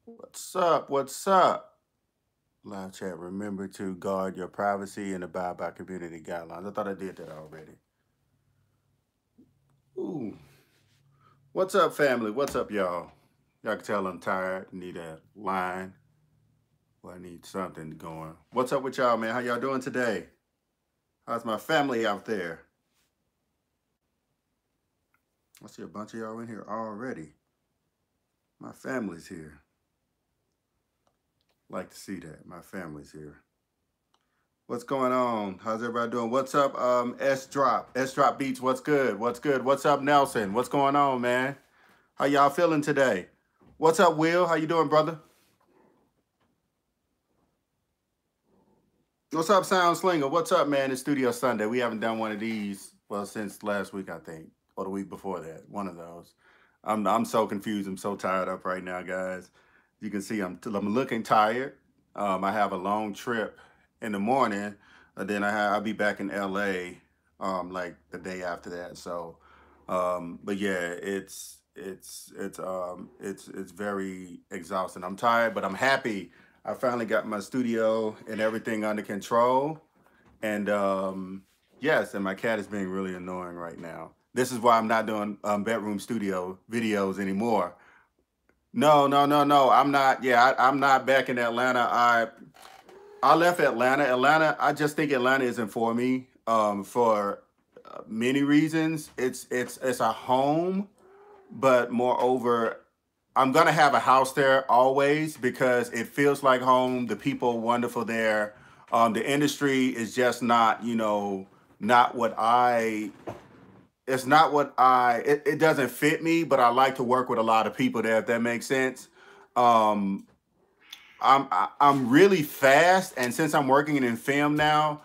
What's up? What's up? Live chat. Remember to guard your privacy and abide by community guidelines. I thought I did that already. Ooh. What's up, family? What's up, y'all? Y'all can tell I'm tired. Need a line. Well, I need something going. What's up with y'all, man? How y'all doing today? How's my family out there? I see a bunch of y'all in here already. My family's here. Like to see that. My family's here. What's going on? How's everybody doing? What's up, S Drop? S Drop Beats, what's good? What's good? What's up, Nelson? What's going on, man? How y'all feeling today? What's up, Will? How you doing, brother? What's up, Sound Slinger? What's up, man? It's Studio Sunday. We haven't done one of these, well, since last week, I think, or the week before that. One of those. I'm so confused. I'm so tired up right now, guys. You can see I'm looking tired. I have a long trip in the morning, and then I'll be back in LA like the day after that. So, but yeah, it's very exhausting. I'm tired, but I'm happy. I finally got my studio and everything under control. And yes, and my cat is being really annoying right now. This is why I'm not doing bedroom studio videos anymore. No, no, no, no. I'm not. Yeah, I'm not back in Atlanta. I left Atlanta. I just think Atlanta isn't for me. For many reasons. It's a home, but moreover, I'm gonna have a house there always because it feels like home. The people are wonderful there. The industry is just not, not what I. It's not what I. It doesn't fit me, but I like to work with a lot of people there. If that makes sense. Um, I'm really fast, and since I'm working in film now,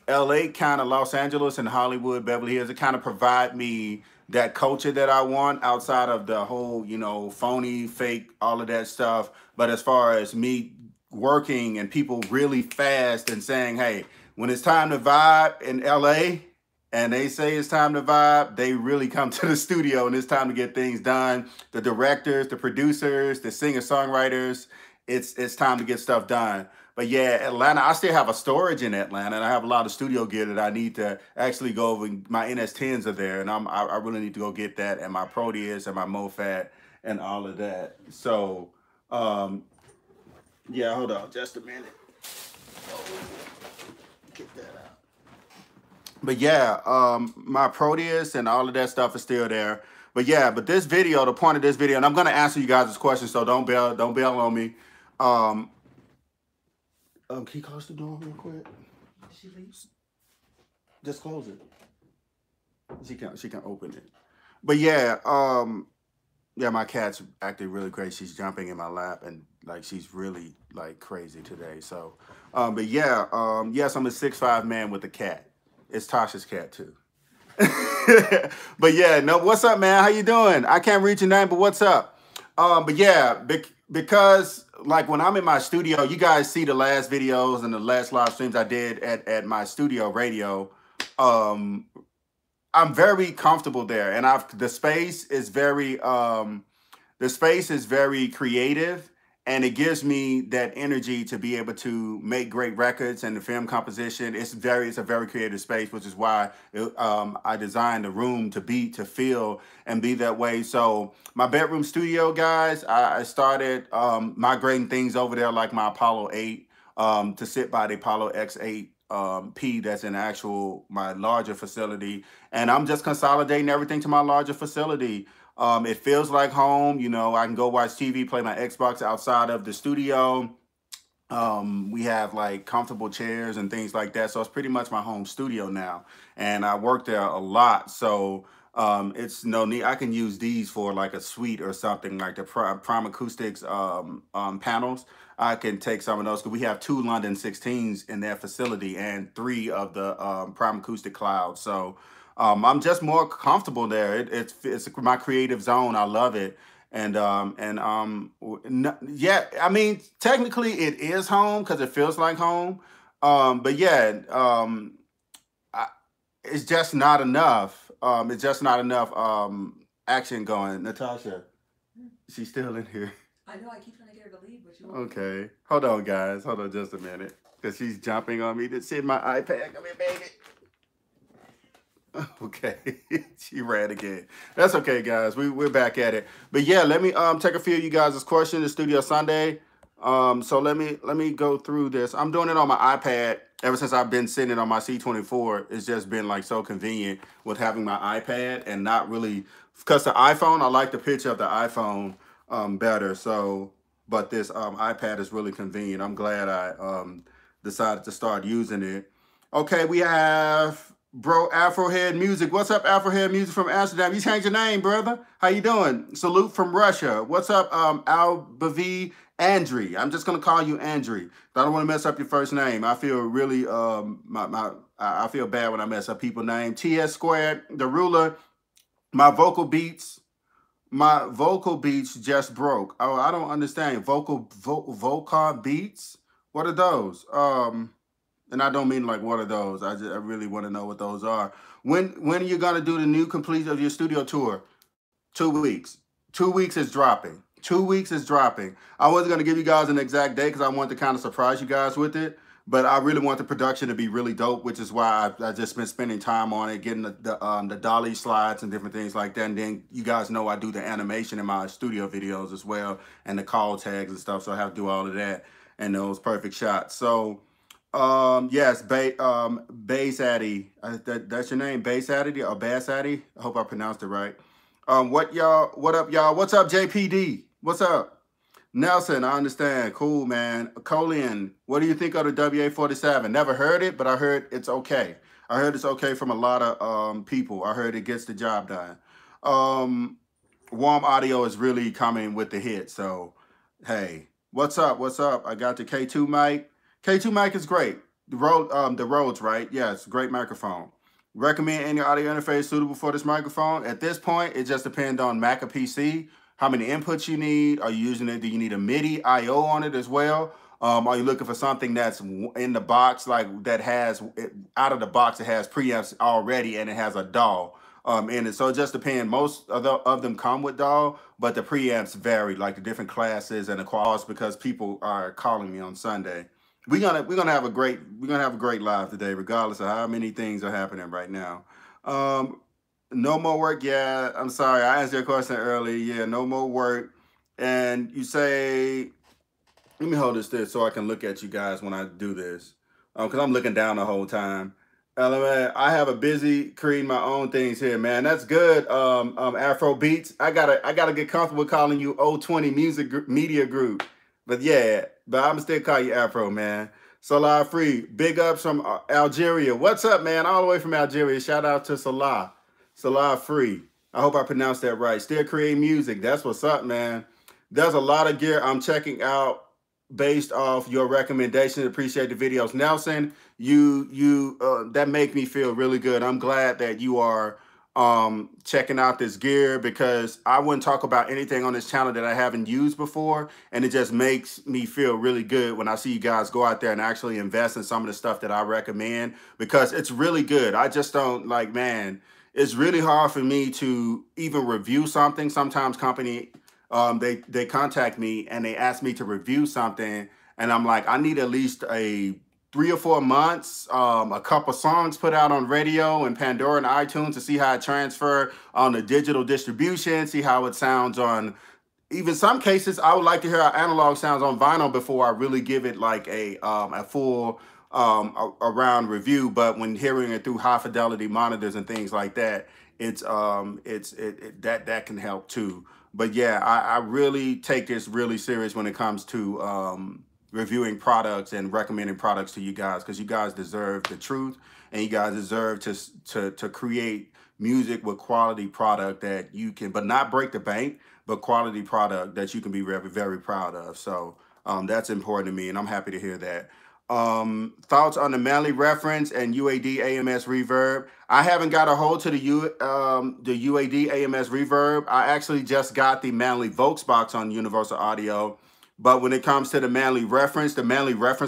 LA, kind of Los Angeles and Hollywood, Beverly Hills, it kind of provide me that culture that I want outside of the whole, phony, fake, all of that stuff. But as far as me working and people really fast and saying, hey, when it's time to vibe in LA and they say it's time to vibe, they really come to the studio and it's time to get things done. The directors, the producers, the singer-songwriters, it's time to get stuff done. But yeah, Atlanta, I still have a storage in Atlanta, and I have a lot of studio gear that I need to actually go over. My NS10s are there, and I really need to go get that, and my Proteus and my MoFat and all of that. So, um, yeah, hold on just a minute. Get that out. But yeah, my Proteus and all of that stuff is still there. But yeah, but this video, the point of this video, and I'm gonna answer you guys' questions, so don't bail on me. Um, can you close the door real quick? She leaves. Just close it. She can open it. But yeah, yeah, my cat's acting really great. She's jumping in my lap and like she's really like crazy today. So, but yeah, yes, I'm a 6'5" man with a cat. It's Tasha's cat too. But yeah, no, what's up, man? How you doing? I can't read your name, but what's up? But yeah, because like when I'm in my studio, you guys see the last videos and the last live streams I did at my studio radio. Um, I'm very comfortable there, and I've the space is very creative, and it gives me that energy to be able to make great records and the film composition. It's a very creative space, which is why I designed the room to feel and be that way. So my bedroom studio, guys, I started migrating things over there, like my Apollo 8 to sit by the Apollo X8 P that's in my larger facility, and I'm just consolidating everything to my larger facility. It feels like home. I can go watch TV, play my Xbox outside of the studio. We have like comfortable chairs and things like that. So it's pretty much my home studio now. And I work there a lot. So it's no need. I can use these for like a suite or something like the Prime Acoustics panels. I can take some of those because we have 2 London 16s in that facility and 3 of the Prime Acoustic Clouds. So I'm just more comfortable there. It's my creative zone. I love it. Yeah, I mean, technically it is home because it feels like home. But yeah, I, it's just not enough. It's just not enough action going. Natasha, she's still in here. I know, I keep trying to get her to leave, but she won't. Okay. Hold on, guys. Hold on just a minute. Because she's jumping on me to sit my iPad. Come here, baby. Okay. She ran again. That's okay, guys. We're back at it. But yeah, let me take a few of you guys' questions in Studio Sunday. So let me go through this. I'm doing it on my iPad. Ever since I've been sitting on my C24, it's just been like so convenient with having my iPad and not really, because the iPhone, I like the picture of the iPhone better. So, but this iPad is really convenient. I'm glad I decided to start using it. Okay, we have Bro Afrohead Music. What's up, Afrohead Music from Amsterdam? You changed your name, brother. How you doing? Salute from Russia. What's up, Albavi Andri? I'm just gonna call you Andri. I don't want to mess up your first name. I feel really I feel bad when I mess up people's name. TS Squared, the ruler. My vocal beats just broke. Oh, I don't understand. Vocal beats. What are those? And I don't mean like what are those. I really want to know what those are. When are you gonna do the new complete of your studio tour? 2 weeks. 2 weeks is dropping. 2 weeks is dropping. I wasn't gonna give you guys an exact date because I wanted to kind of surprise you guys with it. But I really want the production to be really dope, which is why I just been spending time on it, getting the dolly slides and different things like that. And then you guys know I do the animation in my studio videos as well, and the call tags and stuff. So I have to do all of that and those perfect shots. So yes, Bass Addy. That's your name, Bass Addy or Bass Addy? I hope I pronounced it right. What up, y'all? What's up, JPD? What's up? Nelson, I understand. Cool, man. Colian, what do you think of the WA-47? Never heard it, but I heard it's okay. I heard it's okay from a lot of people. I heard it gets the job done. Warm Audio is really coming with the hit. So, hey, what's up? What's up? I got the K2 mic. K2 mic is great. The Rhodes, right? Yes, great microphone. Recommend any audio interface suitable for this microphone. At this point, it just depends on Mac or PC. How many inputs you need? Are you using it? Do you need a MIDI I/O on it as well? Are you looking for something that's in the box, like that has out of the box? It has preamps already and it has a DAW in it. So it just depends. Most of them come with DAW, but the preamps vary, like the different classes and the quality, because people are calling me on Sunday. We're gonna have a great live today, regardless of how many things are happening right now. No more work. Yeah, I'm sorry. I answered your question earlier. Yeah, no more work. And you say, let me hold this so I can look at you guys when I do this, because I'm looking down the whole time. Man, I have a busy creating my own things here, man. That's good. Afro Beats. I gotta get comfortable calling you O20 Music Media Group. But yeah, but I'm still call you Afro, man. Salah Free, big ups from Algeria. What's up, man? All the way from Algeria. Shout out to Salah. Salah Free. I hope I pronounced that right. Still creating music. That's what's up, man. There's a lot of gear I'm checking out based off your recommendations. Appreciate the videos. Nelson, you that make me feel really good. I'm glad that you are checking out this gear, because I wouldn't talk about anything on this channel that I haven't used before, and it just makes me feel really good when I see you guys go out there and actually invest in some of the stuff that I recommend, because it's really good. I just don't like, man, it's really hard for me to even review something. Sometimes company they contact me and they ask me to review something, and I'm like, I need at least 3 or 4 months, a couple songs put out on radio and Pandora and iTunes to see how it transfer on the digital distribution, see how it sounds on, even some cases, I would like to hear how analog sounds on vinyl before I really give it like a full around review. But when hearing it through high fidelity monitors and things like that, that can help too. But yeah, I really take this really serious when it comes to reviewing products and recommending products to you guys, because you guys deserve the truth, and you guys deserve to create music with quality product that you can, but not break the bank, but quality product that you can be very, very proud of. So that's important to me, and I'm happy to hear that. Thoughts on the Manley reference and UAD AMS reverb? I haven't got a hold to the UAD AMS reverb. I actually just got the Manley Volksbox on Universal Audio. But when it comes to the Manley reference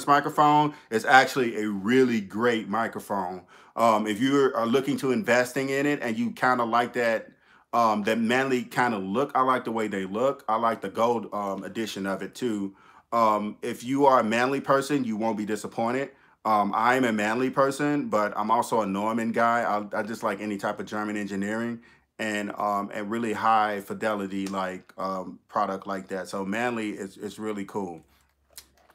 microphone is actually a really great microphone. If you are looking to investing in it and you kind of like that that manly kind of look. I like the way they look. I like the gold edition of it too. If you are a manly person, you won't be disappointed. I'm a manly person, but I'm also a Norman guy. I just like any type of German engineering and really high fidelity like product like that. So manly is really cool.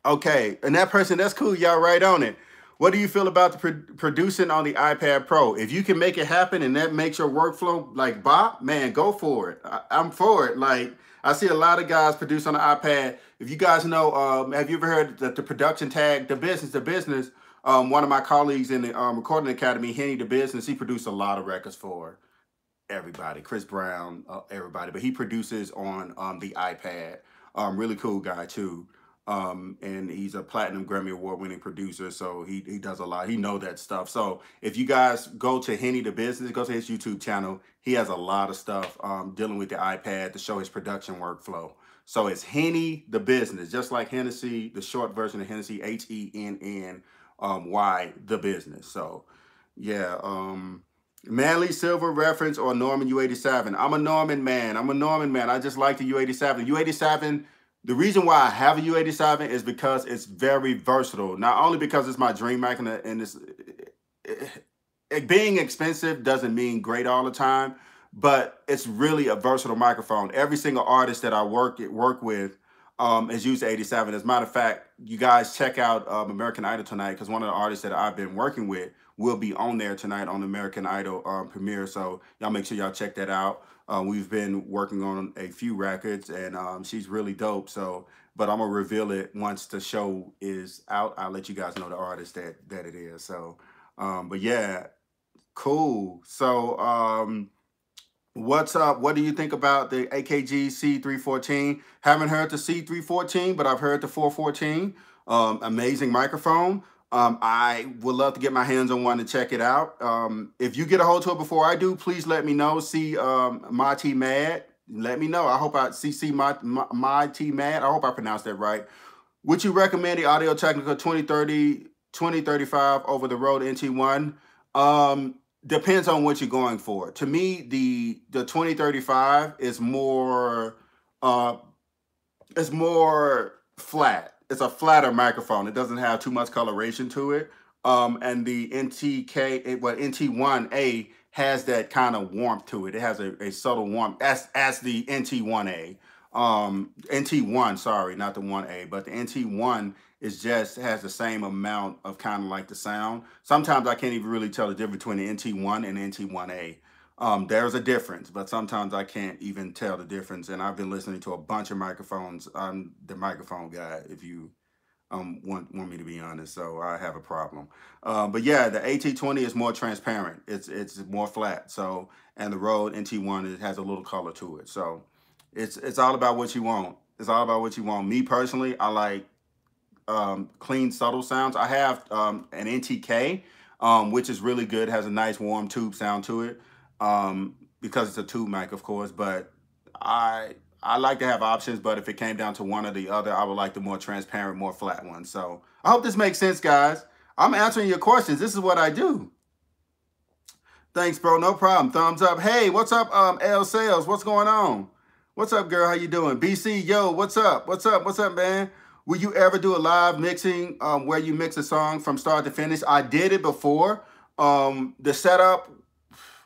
Okay, and that person, that's cool. Y'all right on it. What do you feel about the producing on the iPad Pro? If you can make it happen and that makes your workflow like bop, man, go for it. I'm for it. Like I see a lot of guys produce on the iPad. If you guys know, have you ever heard the production tag, the business? One of my colleagues in the recording academy, Henny the Business, he produced a lot of records for everybody, Chris Brown, everybody, but he produces on the iPad. Really cool guy too. And he's a platinum Grammy Award winning producer, so he does a lot. He know that stuff. So if you guys go to Henny the Business, go to his YouTube channel. He has a lot of stuff dealing with the iPad to show his production workflow. So it's Henny the Business, just like Hennessy, the short version of Hennessy, HENNY the Business. So yeah. Manly Silver reference or Norman U87. I'm a Norman man. I just like the U87. U87, the reason why I have a U87 is because it's very versatile. Not only because it's my dream mic and it being expensive doesn't mean great all the time, but it's really a versatile microphone. Every single artist that I work with has used the 87. As a matter of fact, you guys check out American Idol tonight because one of the artists that I've been working with will be on there tonight on American Idol premiere. So y'all make sure y'all check that out. We've been working on a few records and she's really dope. So, but I'm gonna reveal it once the show is out. I'll let you guys know the artist that it is. So, but yeah, cool. So, what's up? What do you think about the AKG C314? Haven't heard the C314, but I've heard the 414. Amazing microphone. I would love to get my hands on one to check it out. If you get a hold to it before I do, please let me know. See Marty Mad. Let me know. I hope I see Marty Mad. I hope I pronounced that right. Would you recommend the Audio Technica 2035 over the Rode NT1? Depends on what you're going for. To me, the 2035 is more flat. It's a flatter microphone. It doesn't have too much coloration to it. And the NT1A has that kind of warmth to it. It has a subtle warmth as the NT1A. NT1, sorry, not the 1A, but the NT1 is just has the same amount of kind of like the sound. Sometimes I can't even really tell the difference between the NT1 and NT1A. There's a difference, but sometimes I can't even tell the difference. And I've been listening to a bunch of microphones. I'm the microphone guy, if you want me to be honest, so I have a problem. But yeah, the AT20 is more transparent. It's more flat. So, and the Rode NT1 it has a little color to it. So it's all about what you want. It's all about what you want. Me personally, I like clean, subtle sounds. I have an NTK, which is really good, has a nice warm tube sound to it, because it's a tube mic, of course, but I like to have options, but if it came down to one or the other, I would like the more transparent, more flat one. So I hope this makes sense, guys. I'm answering your questions. This is what I do. Thanks, bro. No problem. Thumbs up. Hey, what's up, L Sales? What's going on? What's up, girl? How you doing? BC, yo, what's up? What's up? What's up, man? Will you ever do a live mixing where you mix a song from start to finish? I did it before. The setup,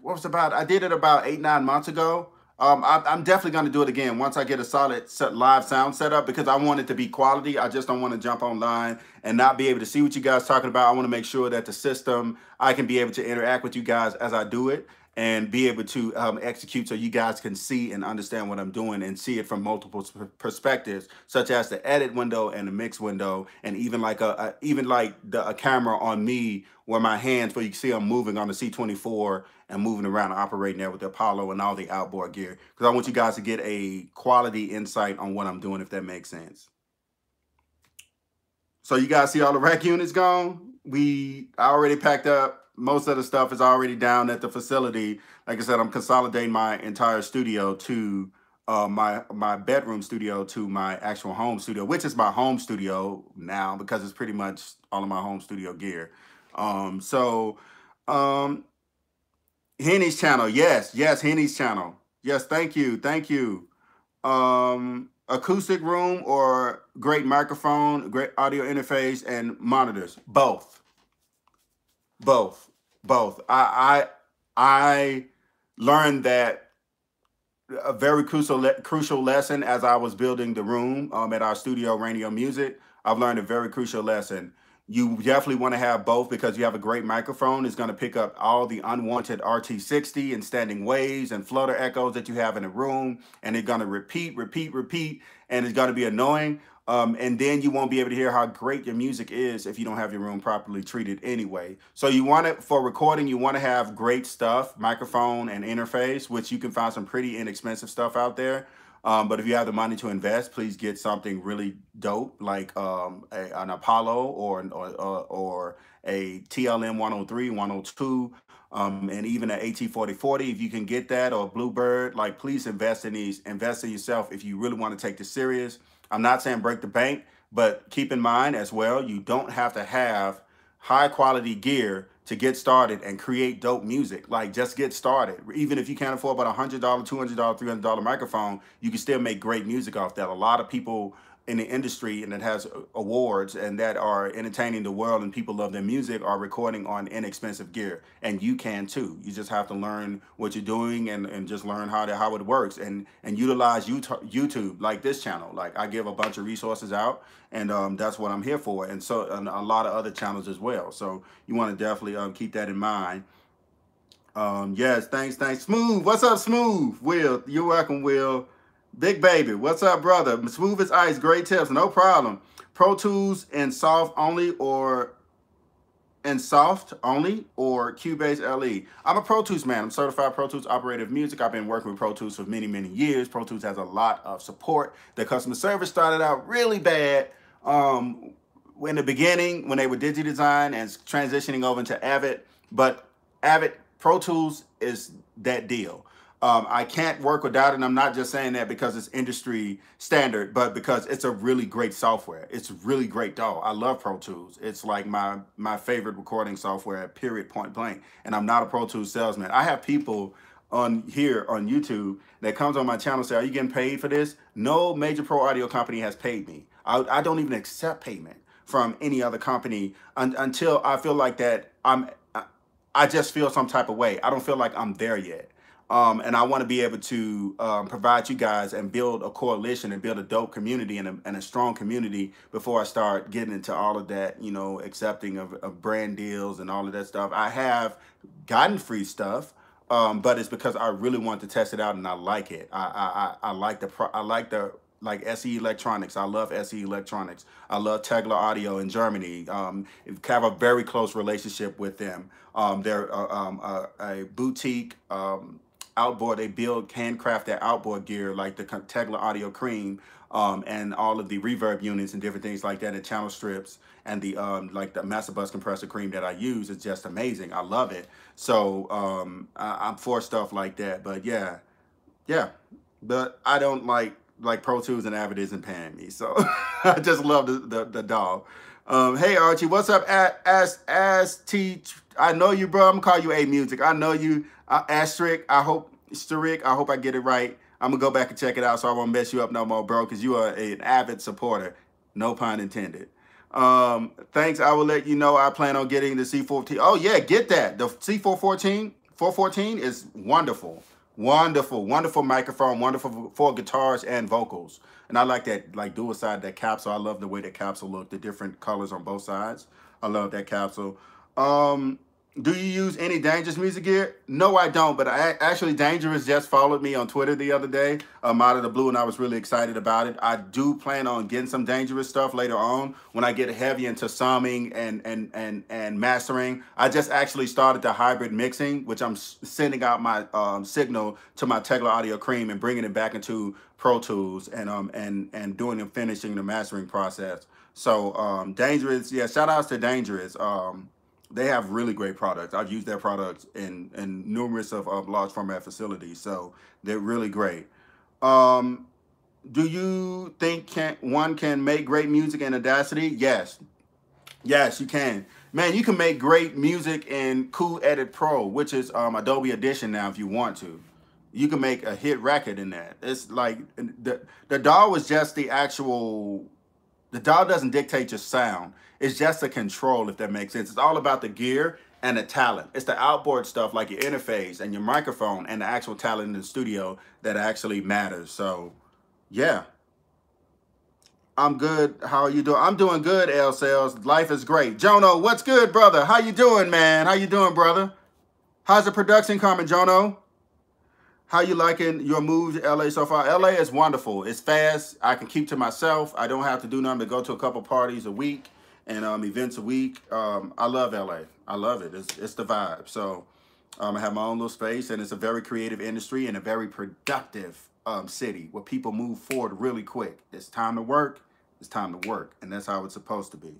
I did it about 8-9 months ago. I'm definitely going to do it again once I get a solid live sound setup because I want it to be quality. I just don't want to jump online and not be able to see what you guys are talking about. I want to make sure that the system, I can be able to interact with you guys as I do it and be able to execute so you guys can see and understand what I'm doing and see it from multiple perspectives, such as the edit window and the mix window, and even like a camera on me where my hands, where you can see I'm moving on the C24 and moving around and operating there with the Apollo and all the outboard gear, because I want you guys to get a quality insight on what I'm doing, if that makes sense. So you guys see all the rack units gone? I already packed up. Most of the stuff is already down at the facility. Like I said, I'm consolidating my entire studio to my bedroom studio to my actual home studio, which is my home studio now because it's pretty much all of my home studio gear. Henny's channel. Yes, Henny's channel. Yes, thank you. Thank you. Acoustic room or great microphone, great audio interface, and monitors. Both. Both. Both. I learned that a very crucial lesson as I was building the room at our studio, Raenio Music. I've learned a very crucial lesson. You definitely want to have both because you have a great microphone. It's going to pick up all the unwanted RT60 and standing waves and flutter echoes that you have in the room, and it's going to repeat, repeat, repeat, and it's going to be annoying. And then you won't be able to hear how great your music is if you don't have your room properly treated anyway. So you want it for recording, you want to have great stuff, microphone and interface, which you can find some pretty inexpensive stuff out there. But if you have the money to invest, please get something really dope like an Apollo or a TLM 103, 102, and even an AT4040. If you can get that or Bluebird, like please invest in these. Invest in yourself if you really want to take this serious. I'm not saying break the bank, but keep in mind as well, you don't have to have high quality gear to get started and create dope music. Like just get started. Even if you can't afford about $100, $200, $300 microphone, you can still make great music off that. A lot of people in the industry and that has awards and that are entertaining the world and people love their music are recording on inexpensive gear, and you can too. You just have to learn what you're doing and just learn how it works and utilize YouTube like this channel. Like I give a bunch of resources out, and that's what I'm here for, and so and a lot of other channels as well. So you want to definitely keep that in mind. Yes, thanks. Smooth, what's up, Smooth? Will, you're welcome, Will. Big Baby, what's up, brother? Smooth as ice, great tips, no problem. Pro Tools and soft only or Cubase LE. I'm a Pro Tools man. I'm certified Pro Tools operator of music. I've been working with Pro Tools for many, many years. Pro Tools has a lot of support. The customer service started out really bad in the beginning when they were DigiDesign and transitioning over into Avid, but Avid Pro Tools is that deal. I can't work without it, and I'm not just saying that because it's industry standard, but because it's a really great software. It's really great, dog. I love Pro Tools. It's like my favorite recording software, period, point blank. And I'm not a Pro Tools salesman. I have people on here on YouTube that comes on my channel and say, are you getting paid for this? No major pro audio company has paid me. I don't even accept payment from any other company until I feel like that I just feel some type of way. I don't feel like I'm there yet. And I want to be able to provide you guys and build a coalition and build a dope community and a strong community before I start getting into all of that, you know, accepting of brand deals and all of that stuff. I have gotten free stuff, but it's because I really want to test it out and I like it. I like SE Electronics. I love SE Electronics. I love Tegla Audio in Germany. Have a very close relationship with them. They're a boutique outboard. They build handcrafted outboard gear like the Tegla Audio Cream and all of the reverb units and different things like that, and channel strips and the like the master bus compressor cream that I use is just amazing. I love it. So I'm for stuff like that. But yeah, but I don't like Pro Tools and Avid isn't paying me. So I just love the dog. Hey Archie, what's up? I know you, bro. I'm gonna call you A Music. I know you. Asterisk. I hope I get it right. I'm gonna go back and check it out so I won't mess you up no more, bro, because you are an avid supporter. No pun intended. Thanks. I will let you know. I plan on getting the C414. Oh yeah, get that. The C414 414 is wonderful. Wonderful microphone, wonderful for guitars and vocals. And I like that, like dual side, that capsule. I love the way the capsule look, the different colors on both sides. I love that capsule. Do you use any Dangerous music gear? No, I don't, but actually Dangerous just followed me on Twitter the other day, out of the blue, and I was really excited about it. I do plan on getting some Dangerous stuff later on when I get heavy into summing and mastering. I just actually started the hybrid mixing, which I'm sending out my signal to my Tegla Audio Cream and bringing it back into Pro Tools and doing and finishing the mastering process. So Dangerous, yeah, shout outs to Dangerous. They have really great products. I've used their products in numerous of large format facilities, so they're really great. Do you think one can make great music in Audacity? Yes, you can. Man, you can make great music in Cool Edit Pro, which is Adobe Audition now if you want to. You can make a hit record in that. It's like the DAW was just the actual. The DAW doesn't dictate your sound. It's just a control, if that makes sense. It's all about the gear and the talent. It's the outboard stuff like your interface and your microphone and the actual talent in the studio that actually matters. So, yeah, I'm good. How are you doing? I'm doing good, L Sales. Life is great. Jono, what's good, brother? How you doing, man? How you doing, brother? How's the production coming, Jono? How you liking your move to LA so far? LA is wonderful. It's fast. I can keep to myself. I don't have to do nothing but go to a couple parties a week and events a week. I love LA. I love it. It's the vibe. So I have my own little space, and it's a very creative industry and a very productive city where people move forward really quick. It's time to work. It's time to work, and that's how it's supposed to be.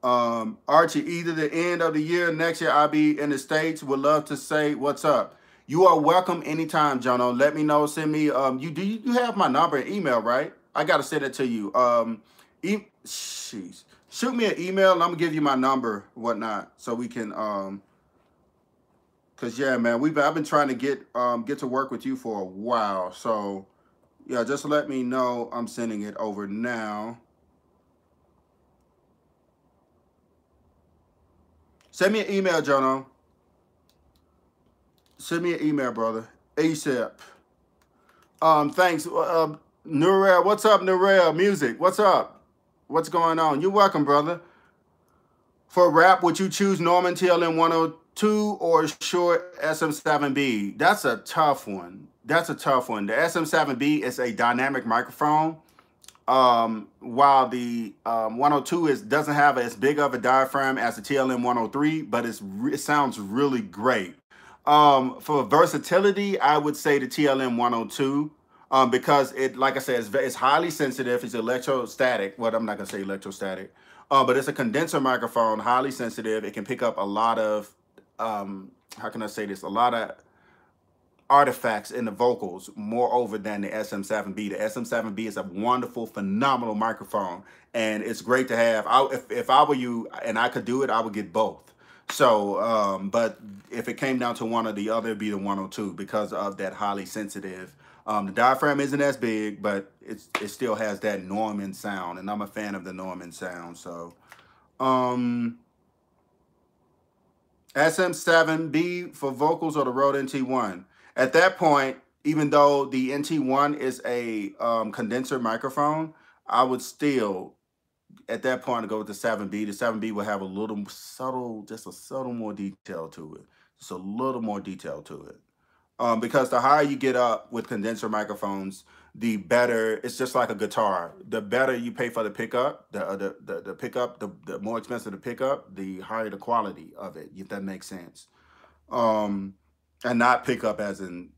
Archie, either the end of the year, next year, I'll be in the States. Would love to say what's up. You are welcome anytime, Jono. Let me know. Send me. You have my number and email, right? I gotta send it to you. Shoot me an email, and I'm gonna give you my number, whatnot, so we can. Cause yeah, man, I've been trying to get to work with you for a while. So yeah, just let me know. I'm sending it over now. Send me an email, Jono. Send me an email, brother. ASAP. Thanks. Nurel, what's up, Nurel? Music, what's up? What's going on? You're welcome, brother. For rap, would you choose Norman TLM 102 or Short SM7B? That's a tough one. That's a tough one. The SM7B is a dynamic microphone. While the 102 doesn't have as big of a diaphragm as the TLM 103, but it sounds really great. For versatility, I would say the TLM 102 because like I said, it's highly sensitive. It's electrostatic. Well, I'm not gonna say electrostatic, but it's a condenser microphone, highly sensitive. It can pick up a lot of how can I say this? A lot of artifacts in the vocals moreover than the SM7B. The SM7B is a wonderful, phenomenal microphone, and it's great to have. If I were you and I could do it, I would get both. So, but if it came down to one or the other, it'd be the 102 because of that highly sensitive. The diaphragm isn't as big, but it still has that Norman sound, and I'm a fan of the Norman sound. So, SM7B for vocals or the Rode NT1. At that point, even though the NT1 is a condenser microphone, I would still, at that point, go with the 7B. The 7B will have a little subtle, just a subtle more detail to it. Just a little more detail to it. Because the higher you get up with condenser microphones, the better. It's just like a guitar. The better you pay for the pickup, the pickup, the more expensive the pickup, the higher the quality of it. If that makes sense. And not pickup as in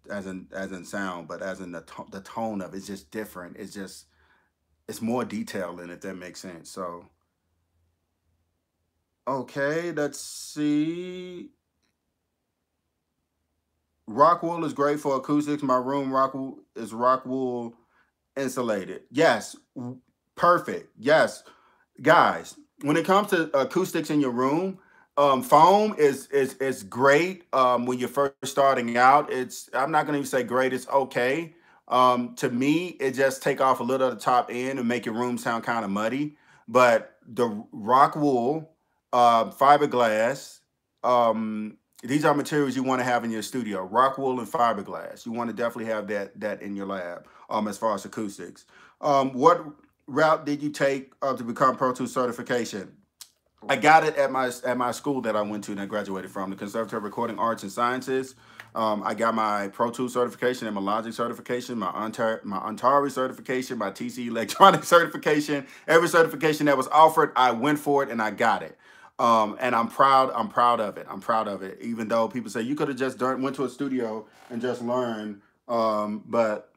sound, but as in the tone of it. It's just different. It's more detailed in it, if that makes sense. So okay, let's see. Rock wool is great for acoustics. My room is rock wool insulated. Yes, perfect. Yes, guys. When it comes to acoustics in your room, foam is great when you're first starting out. I'm not gonna even say great. It's okay. To me, it just take off a little of the top end and make your room sound kind of muddy. But the rock wool, fiberglass, these are materials you want to have in your studio. Rock wool and fiberglass. You want to definitely have that in your lab. As far as acoustics, what route did you take to become Pro Tools certification? I got it at my school that I went to and I graduated from, the Conservatory of Recording Arts and Sciences. I got my Pro Tools certification and my Logic certification, my Antari certification, my TC Electronic certification. Every certification that was offered, I went for it and I got it. And I'm proud of it. I'm proud of it. Even though people say you could have just went to a studio and just learned. But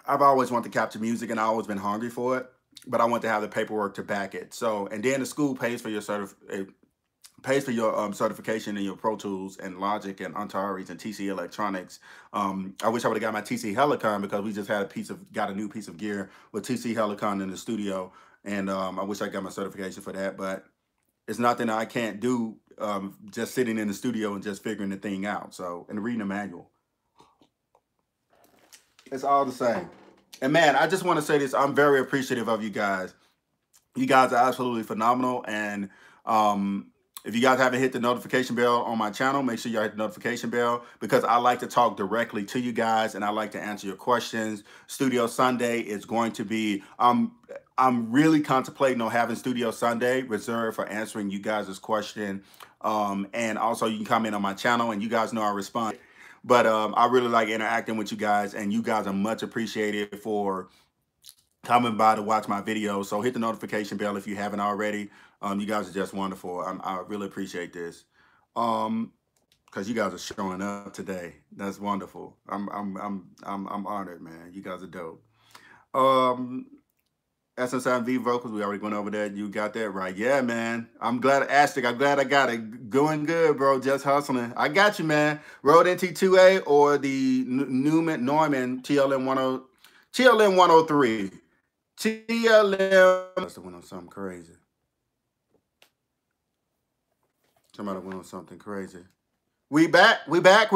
I've always wanted to capture music and I've always been hungry for it. But I want to have the paperwork to back it. So, and then the school pays for your certification in your Pro Tools and Logic and Antares and TC Electronics. I wish I would have got my TC Helicon because we just had got a new piece of gear with TC Helicon in the studio. And I wish I got my certification for that. But it's nothing I can't do just sitting in the studio and just figuring the thing out. So, and reading the manual. It's all the same. And man, I just want to say this. I'm very appreciative of you guys. You guys are absolutely phenomenal. And if you guys haven't hit the notification bell on my channel, make sure you hit the notification bell, because I like to talk directly to you guys and I like to answer your questions. Studio Sunday is going to be, I'm really contemplating on having Studio Sunday reserved for answering you guys' question. And also you can comment on my channel and you guys know I respond. But I really like interacting with you guys, and you guys are much appreciated for coming by to watch my videos. So hit the notification bell if you haven't already. You guys are just wonderful. I really appreciate this. Because you guys are showing up today. That's wonderful. I'm honored, man. You guys are dope. SSIV vocals, we already went over that. You got that right. Yeah, man. I'm glad, Astic, I'm glad I got it. Going good, bro. Just hustling. I got you, man. Rode NT2A or the Neumann TLM 103. TLM. Must have went on something crazy. Somebody went on something crazy. We back. We're back.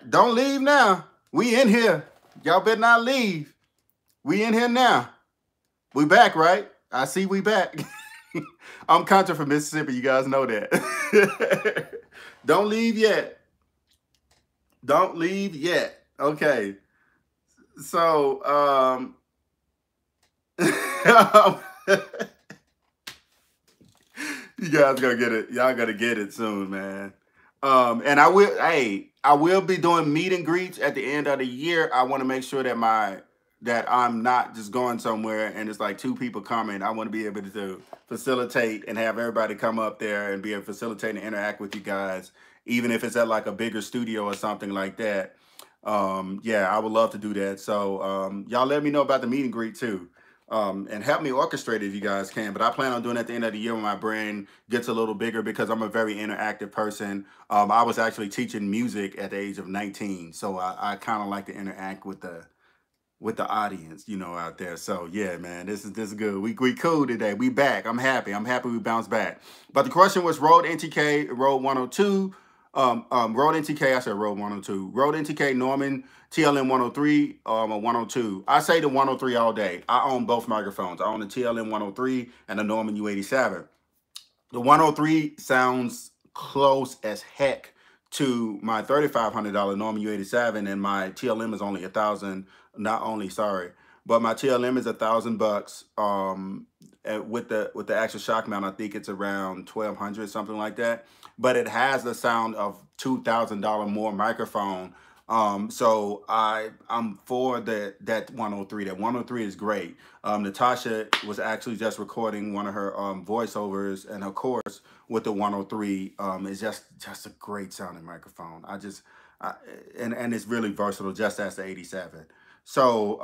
Don't leave now. We in here. Y'all better not leave. We in here now. We back, right? I see we back. I'm Contra from Mississippi. You guys know that. Don't leave yet. Don't leave yet. Okay. So, you guys gonna get it. Y'all gonna get it soon, man. And I will be doing meet and greets at the end of the year. I want to make sure that I'm not just going somewhere and it's like 2 people coming. I want to be able to facilitate and have everybody come up there and be able to facilitate and interact with you guys, even if it's at like a bigger studio or something like that. Yeah, I would love to do that. So y'all let me know about the meet and greet too. And help me orchestrate it if you guys can. But I plan on doing it at the end of the year when my brain gets a little bigger, because I'm a very interactive person. I was actually teaching music at the age of 19. So I kind of like to interact with the audience, you know, out there. So yeah, man, this is good. We cool today. We back. I'm happy we bounced back. But the question was Rode NTK, Rode 102, Rode NTK, I said Rode 102, Rode NTK Norman TLM 103 or 102. I say the 103 all day. I own both microphones. I own the TLM 103 and the Norman U87. The 103 sounds close as heck to my $3,500 Norman U87, and my TLM is only $1,000. Not only, sorry, but my TLM is $1,000. With the actual shock mount, I think it's around $1,200, something like that. But it has the sound of $2,000 more microphone. So I'm for that 103. That 103 is great. Natasha was actually just recording one of her voiceovers and her course with the 103. It's just a great sounding microphone. And it's really versatile, just as the 87. So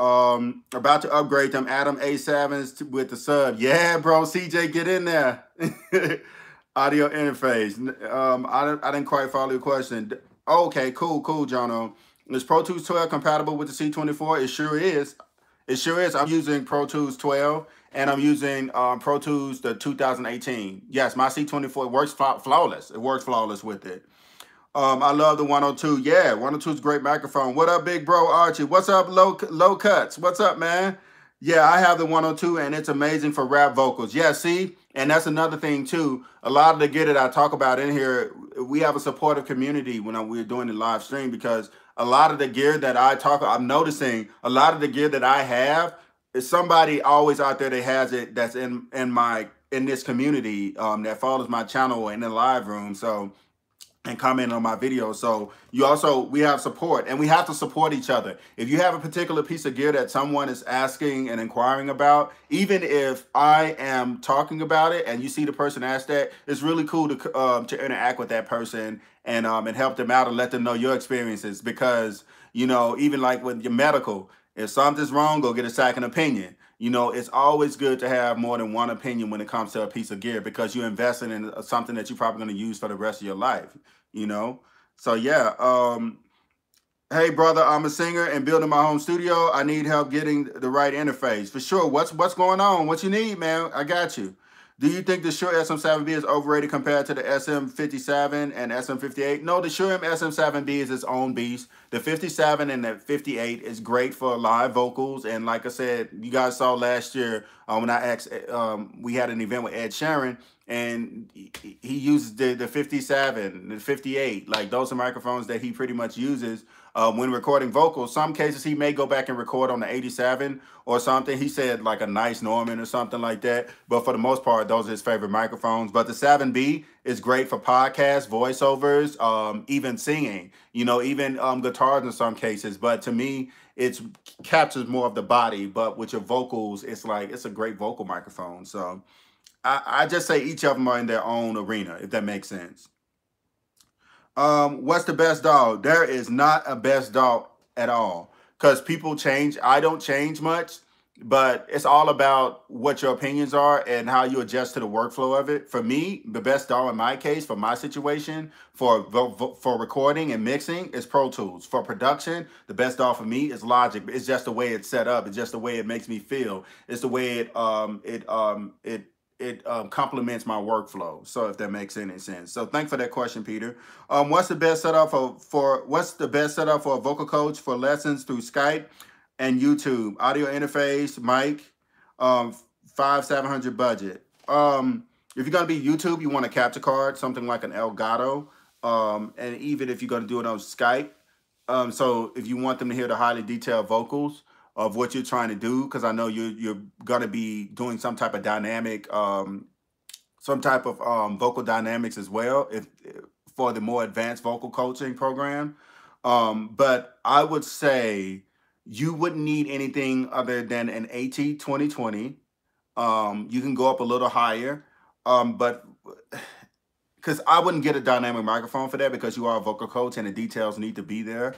about to upgrade them Adam A7s with the sub. Yeah, bro, CJ, get in there. Audio interface. I didn't quite follow your question. Okay, cool, Jono. Is Pro Tools 12 compatible with the C24? It sure is. It sure is. I'm using Pro Tools 12 and I'm using Pro Tools the 2018. Yes, my C24 works flawless. It works flawless with it. I love the 102. Yeah, 102 is a great microphone. What up, big bro Archie? What's up, low cuts? What's up, man? Yeah, I have the 102 and it's amazing for rap vocals. Yeah, see? And that's another thing too. A lot of the gear that I talk about in here, we have a supportive community when we're doing the live stream, because a lot of the gear that I'm noticing a lot of the gear that I have is somebody always out there that has it, that's in this community that follows my channel in the live room. So, and comment on my videos. So we have support, and we have to support each other. If you have a particular piece of gear that someone is asking and inquiring about, even if I am talking about it and you see the person ask that, it's really cool to interact with that person and help them out and let them know your experiences. Because, you know, even like with your medical, if something's wrong, go get a second opinion. You know, it's always good to have more than one opinion when it comes to a piece of gear, because you're investing in something that you're probably going to use for the rest of your life, you know? So, yeah. Hey, brother, I'm a singer and building my home studio. I need help getting the right interface. For sure. What's going on? What you need, man? I got you. Do you think the Shure SM7B is overrated compared to the SM57 and SM58? No, the Shure SM7B is its own beast. The 57 and the 58 is great for live vocals. And like I said, you guys saw last year when I asked, we had an event with Ed Sheeran, and he uses the 57, the 58. Like, those are microphones that he pretty much uses when recording vocals. Some cases he may go back and record on the 87 or something. He said like a nice Norman or something like that. But for the most part, those are his favorite microphones. But the 7B is great for podcasts, voiceovers, even singing, you know, even guitars in some cases. But to me, it captures more of the body. But with your vocals, it's like, it's a great vocal microphone. So I just say each of them are in their own arena, if that makes sense. What's the best dog? There is not a best dog at all, because people change. I don't change much, but it's all about what your opinions are and how you adjust to the workflow of it. For me, the best dog in my case, for my situation, for recording and mixing, is Pro Tools. For production, the best dog for me is Logic. It's just the way it's set up. It's just the way it makes me feel. It's the way it complements my workflow. So if that makes any sense. So thanks for that question, Peter. What's the best setup for a vocal coach for lessons through Skype and YouTube? Audio interface, mic, 500-700 budget. If you're gonna be YouTube, you want a capture card, something like an Elgato. And even if you're gonna do it on Skype, so if you want them to hear the highly detailed vocals of what you're trying to do, because I know you're gonna be doing some type of dynamic, vocal dynamics as well, if for the more advanced vocal coaching program. But I would say you wouldn't need anything other than an AT2020. You can go up a little higher, but because I wouldn't get a dynamic microphone for that, because you are a vocal coach and the details need to be there.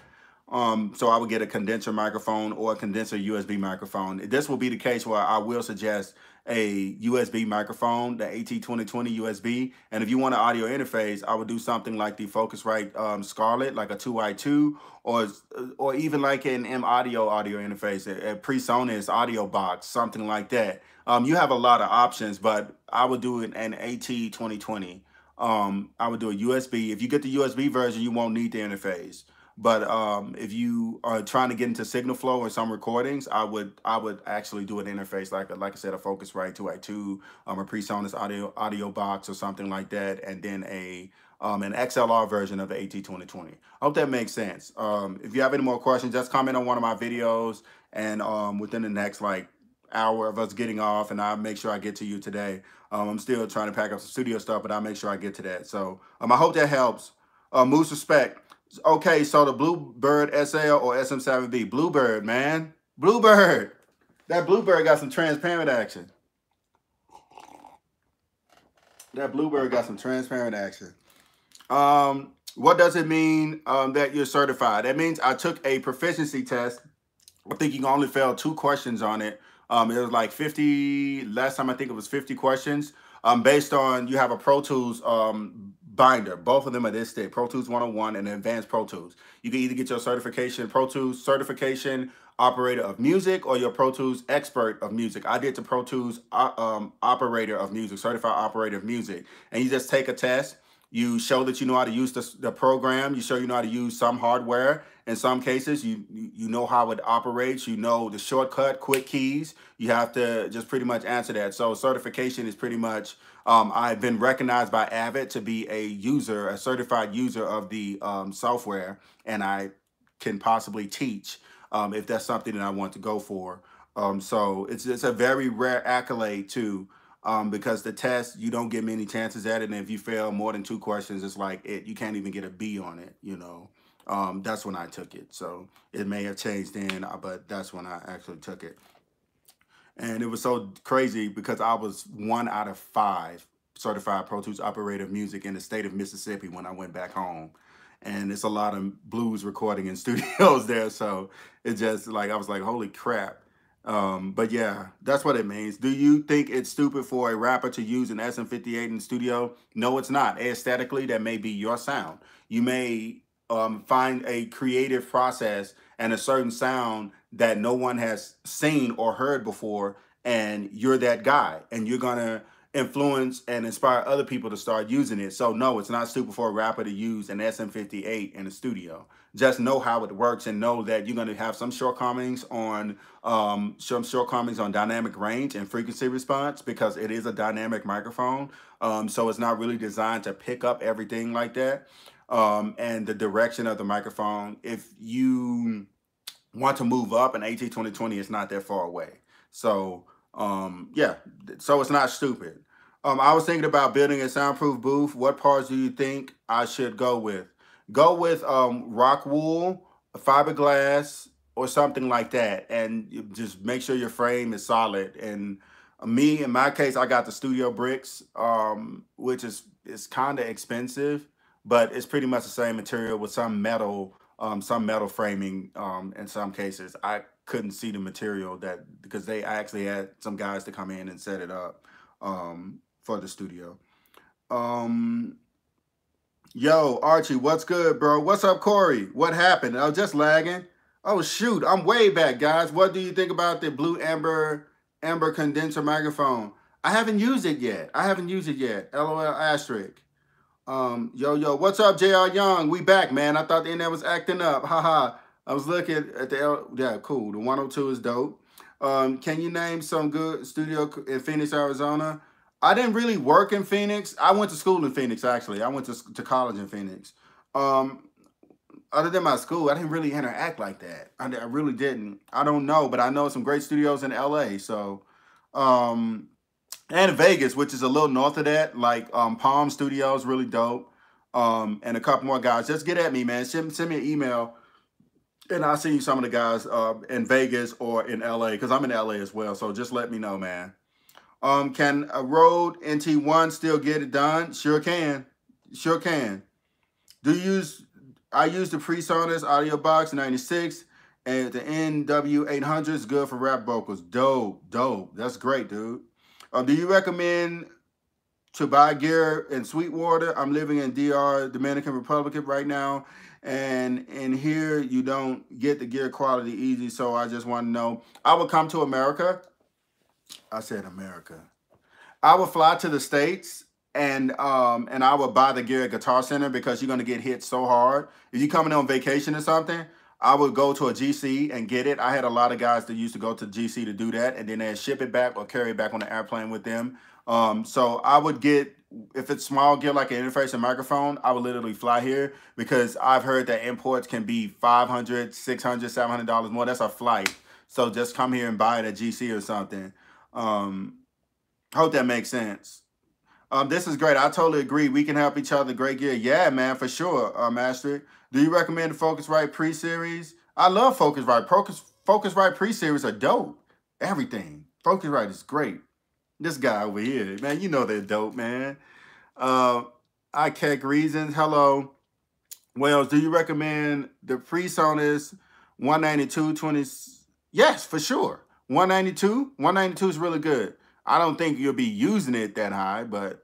So I would get a condenser microphone or a condenser USB microphone. This will be the case where I will suggest a USB microphone, the AT2020 USB. And if you want an audio interface, I would do something like the Focusrite Scarlett, like a 2i2, or even like an audio interface, a PreSonus audio box, something like that. You have a lot of options, but I would do an AT2020. I would do a USB. If you get the USB version, you won't need the interface. But if you are trying to get into signal flow or some recordings, I would actually do an interface like I said, a Focusrite 2i2, a PreSonus audio box or something like that, and then an XLR version of the AT2020. I hope that makes sense. If you have any more questions, just comment on one of my videos, and within the next like hour of us getting off, and I'll make sure I get to you today. I'm still trying to pack up some studio stuff, but I'll make sure I get to that. So I hope that helps. Moose Respect. Okay, so the Bluebird SL or SM7B? Bluebird, man. Bluebird. That Bluebird got some transparent action. That Bluebird got some transparent action. What does it mean that you're certified? That means I took a proficiency test. I think you only failed 2 questions on it. It was like 50, last time I think it was 50 questions. Based on, you have a Pro Tools binder. Both of them are this thick, Pro Tools 101 and Advanced Pro Tools. You can either get your certification, Pro Tools certification operator of music, or your Pro Tools expert of music. I did the Pro Tools operator of music, certified operator of music. And you just take a test. You show that you know how to use the program. You show you know how to use some hardware. In some cases, you know how it operates. You know the shortcut, quick keys. You have to just pretty much answer that. So certification is pretty much, I've been recognized by Avid to be a certified user of the software, and I can possibly teach if that's something that I want to go for. So it's a very rare accolade too. Because the test, you don't get many chances at it, and if you fail more than 2 questions, it's like you can't even get a B on it, you know. That's when I took it. So it may have changed then, but that's when I actually took it. And it was so crazy because I was 1 out of 5 certified Pro Tools operator of music in the state of Mississippi when I went back home. And it's a lot of blues recording in studios there. So it just like, I was like, holy crap. But yeah, that's what it means. Do you think it's stupid for a rapper to use an SM58 in the studio? No, it's not. Aesthetically, that may be your sound. You may find a creative process and a certain sound that no one has seen or heard before, and you're that guy, and you're gonna influence and inspire other people to start using it. So no, it's not stupid for a rapper to use an SM58 in the studio. Just know how it works and know that you're going to have some shortcomings on dynamic range and frequency response because it is a dynamic microphone. So it's not really designed to pick up everything like that. And the direction of the microphone, if you want to move up, an AT2020 is not that far away. So yeah, so it's not stupid. I was thinking about building a soundproof booth. What parts do you think I should go with? Go with rock wool, fiberglass, or something like that, and you just make sure your frame is solid. And me, in my case, I got the studio bricks, which is kind of expensive, but it's pretty much the same material with some metal framing. In some cases, I couldn't see the material that because I actually had some guys to come in and set it up for the studio. Yo, Archie, what's good, bro? What's up, Corey? What happened? I was just lagging. Oh shoot, I'm way back, guys. What do you think about the blue amber condenser microphone? I haven't used it yet. LOL asterisk. Yo, what's up, JR Young? We back, man. I thought the internet was acting up. Haha. I was looking at yeah, cool. The 102 is dope. Can you name some good studio in Phoenix, Arizona? I didn't really work in Phoenix. I went to school in Phoenix, actually. I went to college in Phoenix. Other than my school, I didn't really interact like that. I really didn't. I don't know, but I know some great studios in LA. So, and Vegas, which is a little north of that, like Palm Studios, really dope. And a couple more guys. Just get at me, man. Send me an email, and I'll send you some of the guys in Vegas or in LA, because I'm in LA as well. So just let me know, man. Can a Rode NT1 still get it done? Sure can. Sure can. I use the PreSonus Audio Box 96, and the D.A.W 800 is good for rap vocals. Dope. That's great, dude. Do you recommend to buy gear in Sweetwater? I'm living in DR, Dominican Republic right now, and in here you don't get the gear quality easy, so I just want to know. I would come to America. I said America. I would fly to the States and I would buy the gear at Guitar Center because you're gonna get hit so hard. If you're coming on vacation or something, I would go to a GC and get it. I had a lot of guys that used to go to GC to do that, and then they'd ship it back or carry it back on the airplane with them. So I would get, if it's small gear like an interface and microphone, I would literally fly here because I've heard that imports can be $500, $600, $700 more. That's a flight. So just come here and buy it at GC or something. Hope that makes sense. This is great. I totally agree. We can help each other. Great gear. Yeah, man, for sure, Master. Do you recommend the Focusrite Pre-Series? I love Focusrite. Focusrite Pre-Series are dope. Everything. Focusrite is great. This guy over here, man, you know they're dope, man. I Keck Reasons. Hello. Wells, do you recommend the PreSonus 192 Yes, for sure. 192 is really good. I don't think you'll be using it that high, but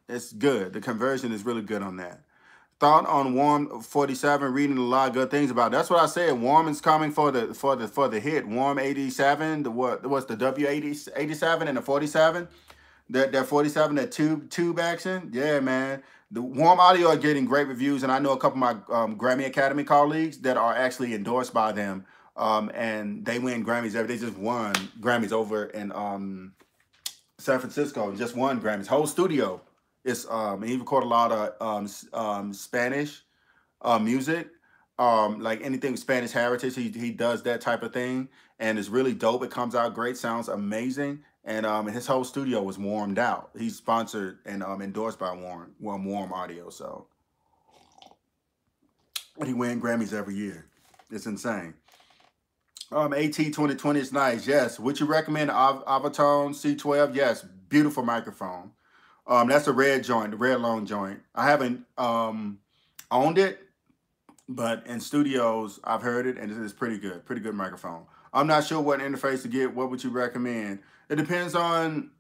it's good. The conversion is really good on that. Thought on Warm 47, reading a lot of good things about it. That's what I said. Warm is coming for the hit. Warm 87, what's the W87 and the 47? That 47, that tube action. Yeah, man. The Warm Audio are getting great reviews, and I know a couple of my Grammy Academy colleagues that are actually endorsed by them. And they win Grammys. They just won Grammys over in San Francisco, and just won Grammys. Whole studio is he recorded a lot of Spanish music, like anything Spanish heritage. He does that type of thing, and it's really dope. It comes out great, sounds amazing, and his whole studio was warmed out. He's sponsored and endorsed by Warm Audio, so and he wins Grammys every year. It's insane. AT2020 is nice. Yes. Would you recommend Avatone C12? Yes. Beautiful microphone. That's a red joint, the red long joint. I haven't owned it, but in studios I've heard it, and it's pretty good. Pretty good microphone. I'm not sure what interface to get. What would you recommend? It depends on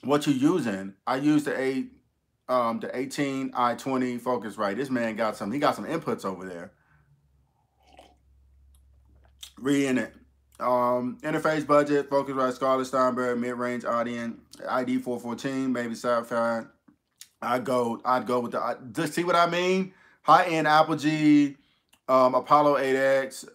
what you're using. I use the 18i20 Focusrite. This man got some. He got some inputs over there. In it. Interface budget, Focusrite, Scarlett Steinberg, mid-range audience, ID 414, maybe Sapphire. I'd go with the, just see what I mean? High-end Apple G, Apollo 8X,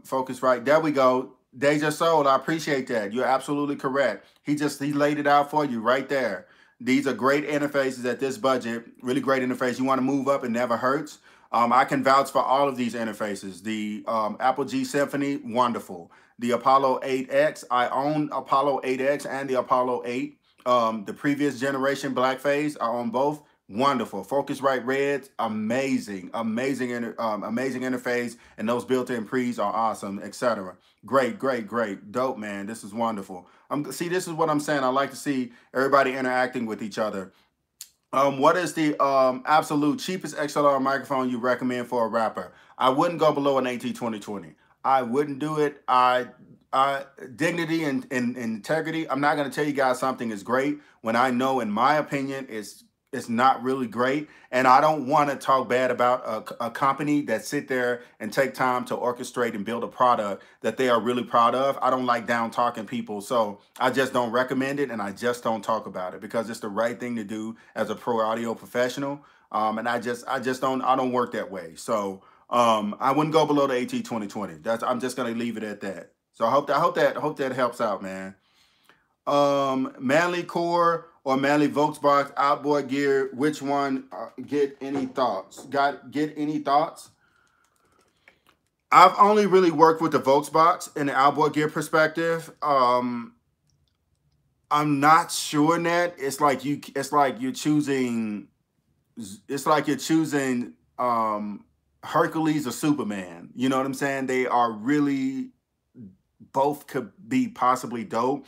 Focusrite. There we go. Deja Soul, I appreciate that. You're absolutely correct. He laid it out for you right there. These are great interfaces at this budget. Really great interface. You want to move up, it never hurts. I can vouch for all of these interfaces. The Apple G Symphony, wonderful. The Apollo 8X, I own Apollo 8X and the Apollo 8. The previous generation Blackface, I own both. Wonderful. Focusrite Reds, amazing, amazing interface, and those built-in pre's are awesome, etc. Great, great, great, dope, man. This is wonderful. See, this is what I'm saying. I like to see everybody interacting with each other. What is the absolute cheapest XLR microphone you recommend for a rapper? I wouldn't go below an AT2020. I wouldn't do it. Dignity and integrity. I'm not going to tell you guys something is great when I know, in my opinion, it's not really great. And I don't want to talk bad about a company that sit there and take time to orchestrate and build a product that they are really proud of. I don't like down talking people. So I just don't recommend it, and I just don't talk about it because it's the right thing to do as a pro audio professional. And I don't work that way. So I wouldn't go below the AT2020. I'm just going to leave it at that. So I hope that helps out, man. Manly Core or Manly Volksbox outboard gear, which one? Get any thoughts? Get any thoughts? I've only really worked with the Volksbox in the outboard gear perspective. I'm not sure, Ned. It's like you're choosing Hercules or Superman. You know what I'm saying? They are really, both could be possibly dope.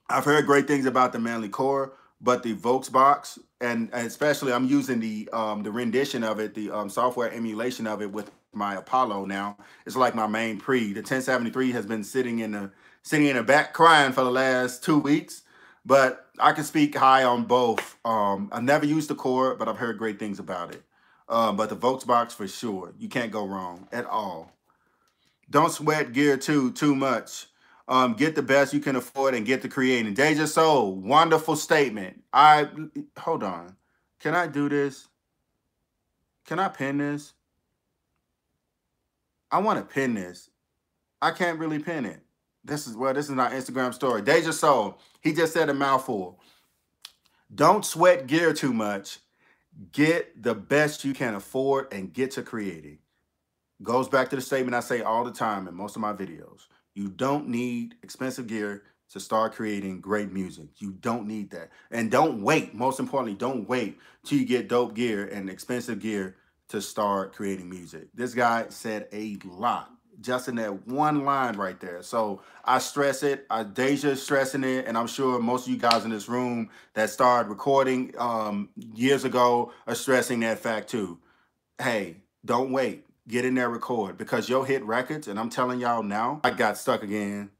I've heard great things about the Manly Core, but the Volksbox, and especially I'm using the rendition of it, the software emulation of it with my Apollo now. It's like my main pre. The 1073 has been sitting in the back crying for the last 2 weeks, but I can speak high on both. I've never used the Core, but I've heard great things about it. But the Volksbox for sure, you can't go wrong at all. Don't sweat gear too much. Get the best you can afford and get to creating. Deja Soul, wonderful statement. Hold on. Can I do this? Can I pin this? I want to pin this. I can't really pin it. This is not Instagram story. Deja Soul, he just said a mouthful. Don't sweat gear too much. Get the best you can afford and get to creating. Goes back to the statement I say all the time in most of my videos. You don't need expensive gear to start creating great music. You don't need that. And don't wait. Most importantly, don't wait till you get dope gear and expensive gear to start creating music. This guy said a lot just in that one line right there. So I stress it. Deja's stressing it. And I'm sure most of you guys in this room that started recording years ago are stressing that fact too. Hey, don't wait. Get in there, record, because you'll hit records. And I'm telling y'all now, I got stuck again.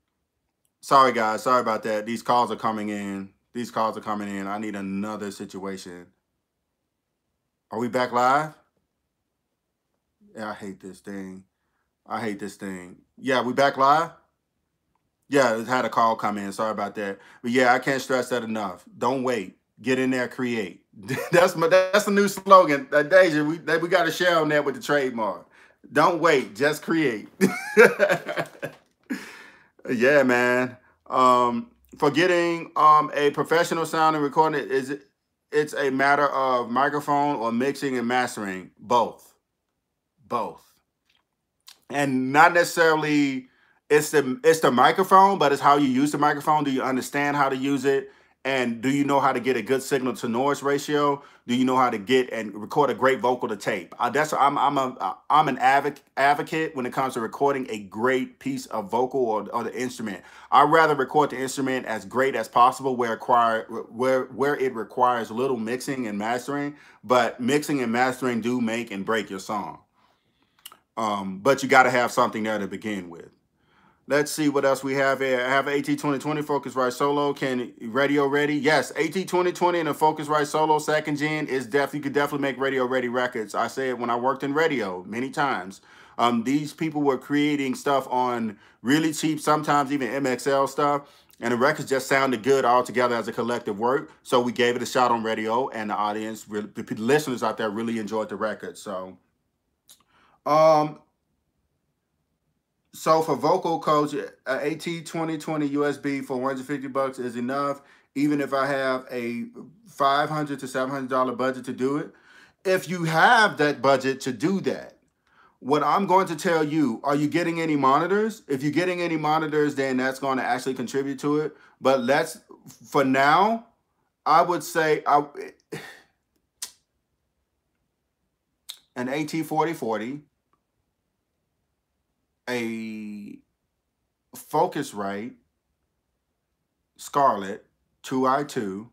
Sorry, guys. Sorry about that. These calls are coming in. I need another situation. Are we back live? Yeah, I hate this thing. Yeah, we back live? Yeah, it had a call come in. Sorry about that. But yeah, I can't stress that enough. Don't wait. Get in there, create. That's the new slogan. Deja, we got to share on that with the trademark. Don't wait, just create. Yeah, man. For getting a professional sound and recording, it's a matter of microphone or mixing and mastering. Both. And not necessarily it's the microphone, but it's how you use the microphone. Do you understand how to use it? And do you know how to get a good signal to noise ratio? Do you know how to get and record a great vocal to tape? I'm an advocate when it comes to recording a great piece of vocal or the instrument. I'd rather record the instrument as great as possible where it requires little mixing and mastering, but mixing and mastering do make and break your song. But you got to have something there to begin with. Let's see what else we have here. I have AT2020 Focusrite Solo. Can radio ready? Yes, AT2020 and a Focusrite Solo second gen is definitely, you could definitely make radio ready records. I say it when I worked in radio many times. These people were creating stuff on really cheap, sometimes even MXL stuff, and the records just sounded good all together as a collective work. So we gave it a shot on radio, and the audience, the listeners out there, really enjoyed the record. So, So for vocal coach, AT2020 USB for $150 is enough, even if I have a $500 to $700 budget to do it. If you have that budget to do that, what I'm going to tell you, are you getting any monitors? If you're getting any monitors, then that's going to actually contribute to it. But for now, I would say an AT4040, a Focusrite Scarlett 2i2,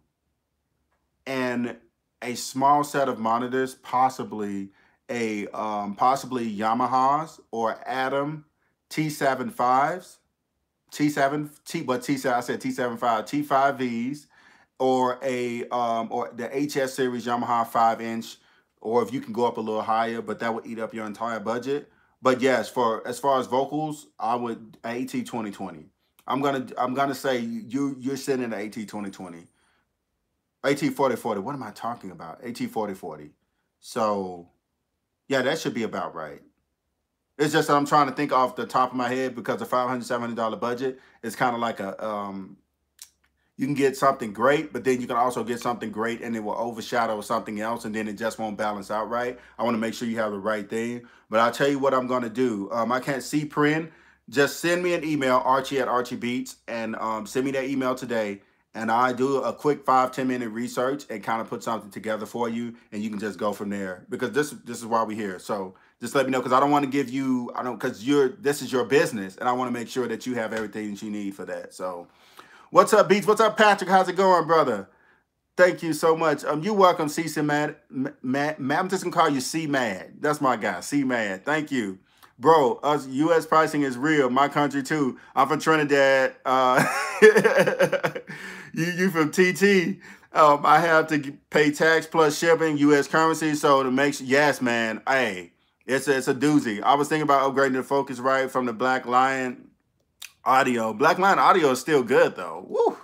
and a small set of monitors, possibly Yamahas or Adam T75s, I said T75, T5Vs, or or the HS series Yamaha 5-inch, or if you can go up a little higher, but that would eat up your entire budget. But yes, as far as vocals, I would AT2020. I'm gonna say you're sitting at AT2020. AT4040. What am I talking about? AT4040. So yeah, that should be about right. It's just that I'm trying to think off the top of my head, because the $500, $700 budget is kind of like you can get something great, but then you can also get something great and it will overshadow something else, and then it just won't balance out right. I want to make sure you have the right thing. But I'll tell you what I'm going to do. I can't see print. Just send me an email, Archie @ArchieBeatz, and send me that email today. And I do a quick 5-10 minute research and kind of put something together for you, and you can just go from there. Because this is why we're here. So just let me know, because I don't want to give you, because this is your business, and I want to make sure that you have everything that you need for that. So what's up, Beats? What's up, Patrick? How's it going, brother? Thank you so much. You're welcome, C Mad. I'm just gonna call you C Mad. That's my guy, C Mad. Thank you, bro. Us U.S. pricing is real. My country too. I'm from Trinidad. You from TT? I have to pay tax plus shipping, U.S. currency. So to make sure, yes, man. Hey, it's a doozy. I was thinking about upgrading the Focusrite from the Black Lion Audio. Black Lion Audio is still good though. Woo.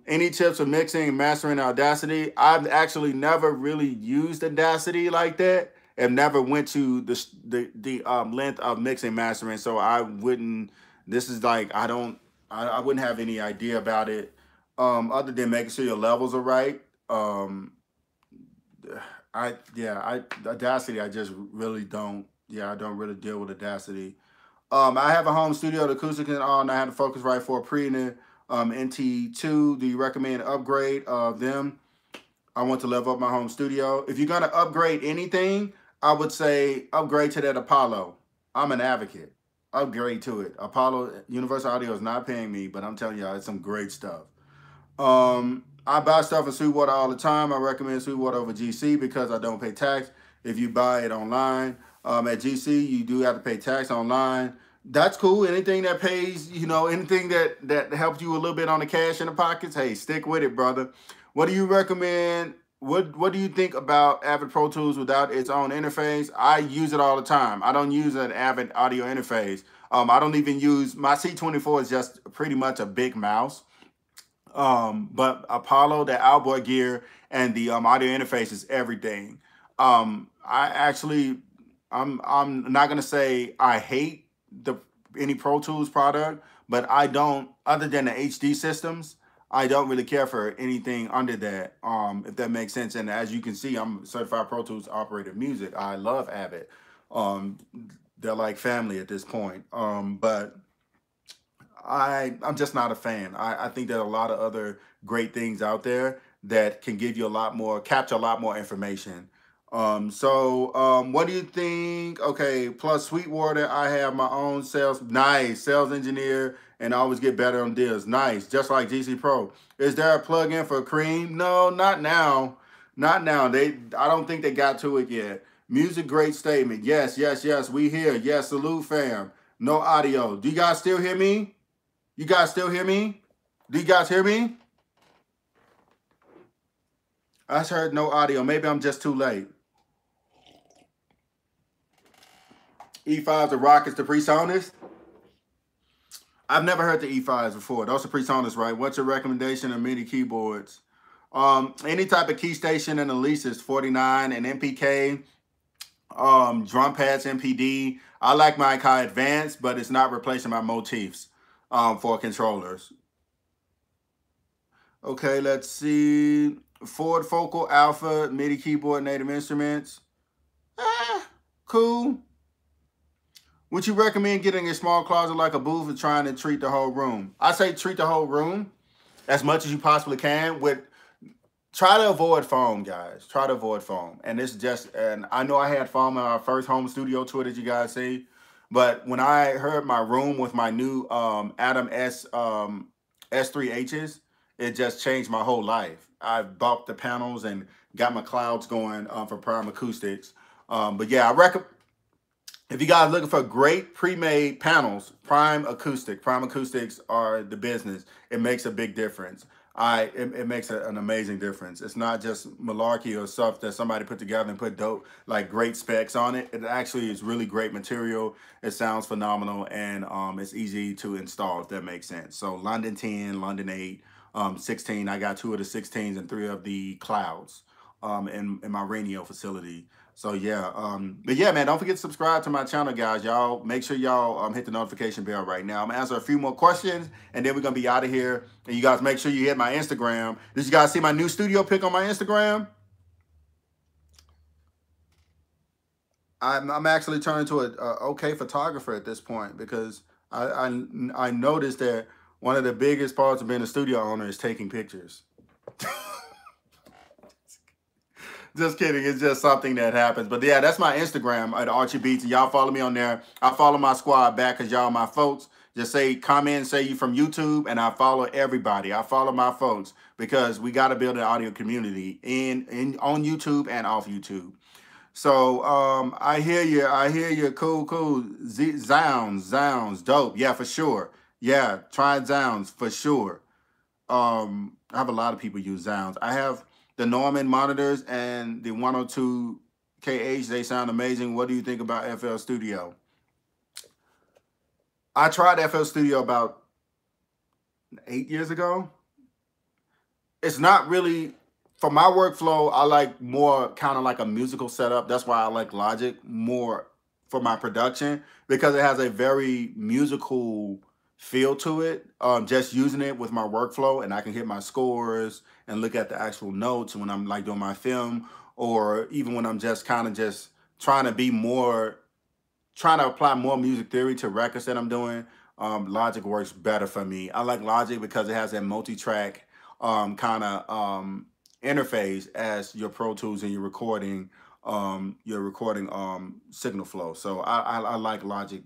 Any tips for mixing and mastering Audacity? I've actually never really used Audacity like that, and never went to the length of mixing and mastering. So I wouldn't. This is like I wouldn't have any idea about it, other than making sure your levels are right. Audacity. I just really don't. Yeah, I don't really deal with Audacity. I have a home studio, the acoustic and all, and I had to Focusrite for a Preamps NT2. Do you recommend upgrade of them? I want to level up my home studio. If you're going to upgrade anything, I would say upgrade to that Apollo. I'm an advocate. Upgrade to it. Apollo, Universal Audio is not paying me, but I'm telling y'all, it's some great stuff. I buy stuff in Sweetwater all the time. I recommend Sweetwater over GC because I don't pay tax if you buy it online. At GC, you do have to pay tax online. That's cool. Anything that pays, anything that helps you a little bit on the cash in the pockets, hey, stick with it, brother. What do you recommend? What do you think about Avid Pro Tools without its own interface? I use it all the time. I don't use an Avid audio interface. I don't even use, my C24 is just pretty much a big mouse. But Apollo, the outboard gear, and the audio interface is everything. I'm not gonna say I hate any Pro Tools product, but I don't, other than the HD systems, I don't really care for anything under that, if that makes sense. And as you can see, I'm certified Pro Tools operator music. I love Avid. They're like family at this point. But I'm just not a fan. I think there are a lot of other great things out there that can give you capture a lot more information. What do you think? Okay, plus Sweetwater, I have my own sales engineer, and I always get better on deals. Nice, just like GC Pro. Is there a plug-in for Cream? No, not now. Not now. I don't think they got to it yet. Music, great statement. Yes, we here. Yes, salute, fam. No audio. Do you guys still hear me? You guys still hear me? Do you guys hear me? I just heard no audio. Maybe I'm just too late. E5s, the Rockets, the PreSonus. I've never heard the E5s before. Those are PreSonus, right? What's your recommendation of MIDI keyboards? Any type of key station and Alesis, 49 and MPK, drum pads, MPD. I like my Kai Advanced, but it's not replacing my motifs for controllers. Okay, let's see. Ford Focal Alpha, MIDI keyboard, Native Instruments. Cool. Would you recommend getting a small closet like a booth or trying to treat the whole room? I say treat the whole room as much as you possibly can. Try to avoid foam, guys. Try to avoid foam. And I know I had foam in our first home studio tour that you guys see. But when I heard my room with my new Atom S3Hs, it just changed my whole life. I bought the panels and got my clouds going for Prime Acoustics. But yeah, I recommend, if you guys are looking for great pre-made panels, Prime Acoustics are the business. It makes a big difference. It makes an amazing difference. It's not just malarkey or stuff that somebody put together and put dope, like great specs on it. It actually is really great material. It sounds phenomenal, and it's easy to install, if that makes sense. So London 10, London 8, 16. I got 2 of the 16s and 3 of the clouds in my Raenio facility. So yeah, but yeah, man, don't forget to subscribe to my channel, guys. Y'all make sure y'all hit the notification bell right now. I'm gonna answer a few more questions, and then we're gonna be out of here. And you guys make sure you hit my Instagram. Did you guys see my new studio pic on my Instagram? I'm actually turning to a okay photographer at this point, because I noticed that one of the biggest parts of being a studio owner is taking pictures. Just kidding. It's just something that happens. But yeah, that's my Instagram at Archie Beatz. And y'all follow me on there. I follow my squad back because y'all my folks. Just say, comment and say you from YouTube, and I follow everybody. I follow my folks because we got to build an audio community on YouTube and off YouTube. So I hear you. I hear you. Cool. Zounds. Dope. Yeah, for sure. Yeah, try Zounds for sure. I have a lot of people use Zounds. I have the Norman monitors and the 102KH. They sound amazing. What do you think about FL Studio? I tried FL Studio about 8 years ago. It's not really, for my workflow, I like more kind of like a musical setup. That's why I like Logic more for my production, because it has a very musical feel to it. Just using it with my workflow, and I can hit my scores and look at the actual notes when I'm like doing my film, or even when I'm just kind of just trying to apply more music theory to records that I'm doing. Logic works better for me. I like Logic because it has that multi-track kind of interface as your Pro Tools and your recording signal flow. So I like Logic.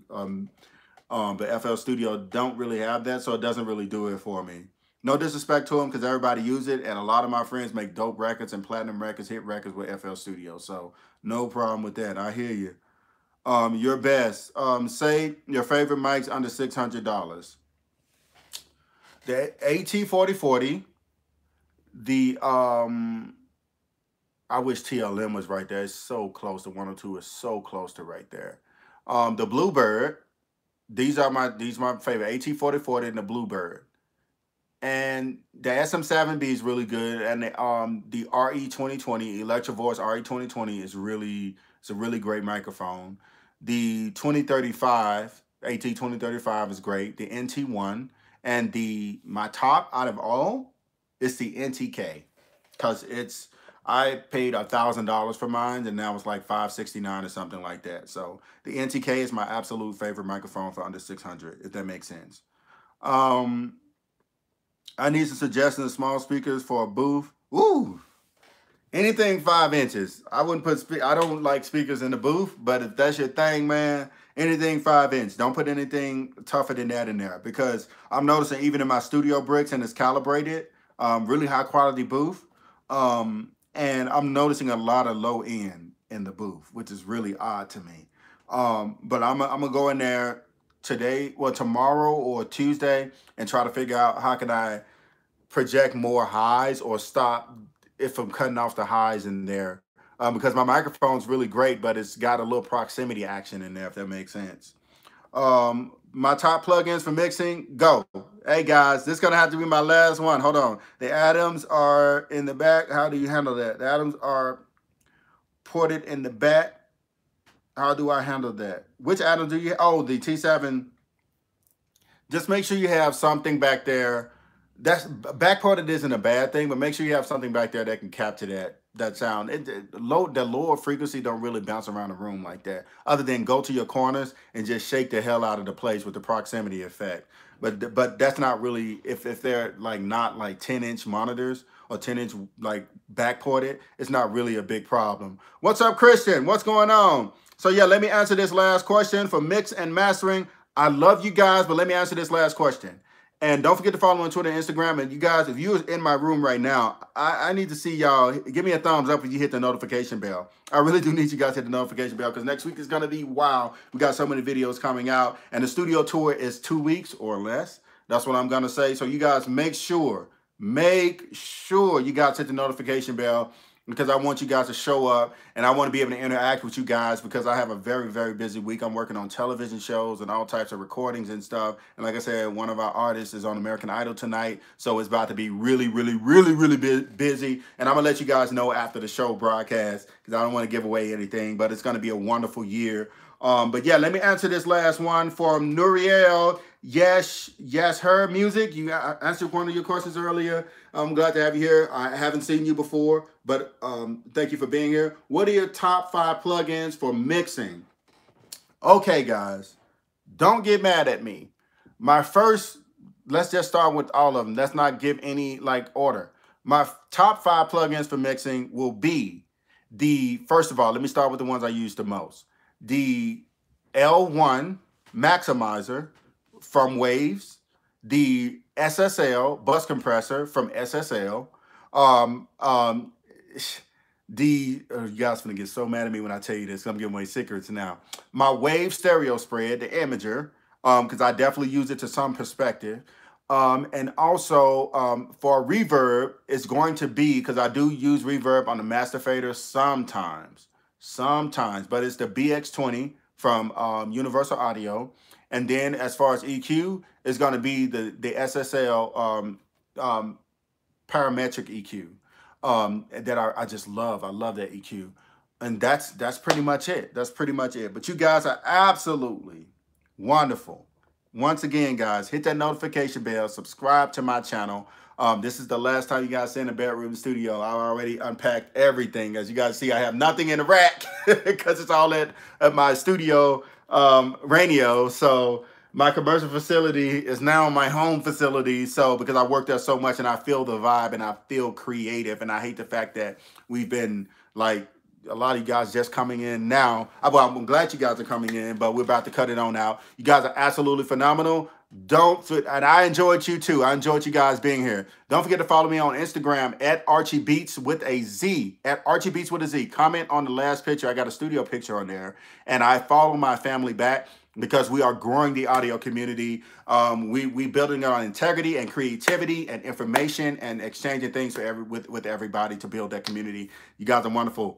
But FL Studio don't really have that, so it doesn't really do it for me. No disrespect to them, because everybody use it, and a lot of my friends make dope records and platinum records, hit records with FL Studio. So no problem with that. I hear you. Your best. Say your favorite mics under $600. The AT4040. The I wish TLM was right there. It's so close. The 102 is so close to right there. The Bluebird. These are my favorite. AT4040 and the Bluebird. And the SM7B is really good. And the RE2020, Electro-Voice RE2020 is it's a really great microphone. The 2035, AT2035 is great. The NT1. And my top out of all is the NTK. Because I paid $1,000 for mine, and now it's like $569 or something like that. So the NTK is my absolute favorite microphone for under $600, if that makes sense. I need some suggestions of small speakers for a booth. Ooh, anything 5 inches. I don't like speakers in the booth, but if that's your thing, man, anything 5 inch. Don't put anything tougher than that in there, because I'm noticing even in my studio bricks, and it's calibrated, really high quality booth. And I'm noticing a lot of low end in the booth, which is really odd to me. But I'm gonna go in there, today, well, tomorrow or Tuesday, and try to figure out how can I project more highs or stop if I'm cutting off the highs in there. Because my microphone's really great, but it's got a little proximity action in there, if that makes sense. My top plugins for mixing, go. Hey guys, this is gonna have to be my last one. Hold on. The atoms are in the back. How do you handle that? The atoms are ported in the back. How do I handle that? Which atoms do you? Oh, the T7. Just make sure you have something back there. That's backported isn't a bad thing, but make sure you have something back there that can capture that sound. The lower frequency don't really bounce around the room like that. Other than go to your corners and just shake the hell out of the place with the proximity effect. But that's not really if they're like not like 10-inch monitors or 10-inch like backported, it's not really a big problem. What's up, Christian? What's going on? So yeah, let me answer this last question for mix and mastering. I love you guys, but let me answer this last question. And don't forget to follow me on Twitter and Instagram. And you guys, if you're in my room right now, I need to see y'all. Give me a thumbs up if you hit the notification bell. I really do need you guys to hit the notification bell because next week is going to be wow. We got so many videos coming out. And the studio tour is 2 weeks or less. That's what I'm going to say. So you guys make sure you guys hit the notification bell because I want you guys to show up and I want to be able to interact with you guys because I have a very, very busy week. I'm working on television shows and all types of recordings and stuff. And like I said, one of our artists is on American Idol tonight. So it's about to be really, really, really, really busy. And I'm going to let you guys know after the show broadcast because I don't want to give away anything, but it's going to be a wonderful year. But yeah, let me answer this last one from Nuriel. Yes, her music. You answered one of your questions earlier. I'm glad to have you here. I haven't seen you before, but thank you for being here. What are your top 5 plugins for mixing? Okay, guys, don't get mad at me. My first, let's just start with all of them. Let's not give any like order. My top 5 plugins for mixing will be first of all, let me start with the ones I use the most. The L1 maximizer from Waves, the SSL bus compressor from SSL, you guys gonna get so mad at me when I tell you this. I'm giving away secrets now. My Wave stereo spread, the Imager, because I definitely use it to some perspective. And also for reverb, it's going to be, because I do use reverb on the Master Fader sometimes, but it's the BX20 from Universal Audio. And then as far as EQ, it's going to be the SSL parametric EQ that I just love. I love that EQ. And that's pretty much it. That's pretty much it. But you guys are absolutely wonderful. Once again, guys, hit that notification bell, subscribe to my channel. This is the last time you guys see in the bedroom studio. I already unpacked everything. As you guys see, I have nothing in the rack because it's all at my studio, Raenio. So my commercial facility is now my home facility. So because I work there so much and I feel the vibe and I feel creative. And I hate the fact that we've been like, a lot of you guys just coming in now. Well, I'm glad you guys are coming in, but we're about to cut it on out. You guys are absolutely phenomenal. And I enjoyed you too. I enjoyed you guys being here. Don't forget to follow me on Instagram at Archie Beatz with a Z. At Archie Beatz with a Z. Comment on the last picture. I got a studio picture on there. And I follow my family back because we are growing the audio community. We building it on integrity and creativity and information and exchanging things with everybody to build that community. You guys are wonderful.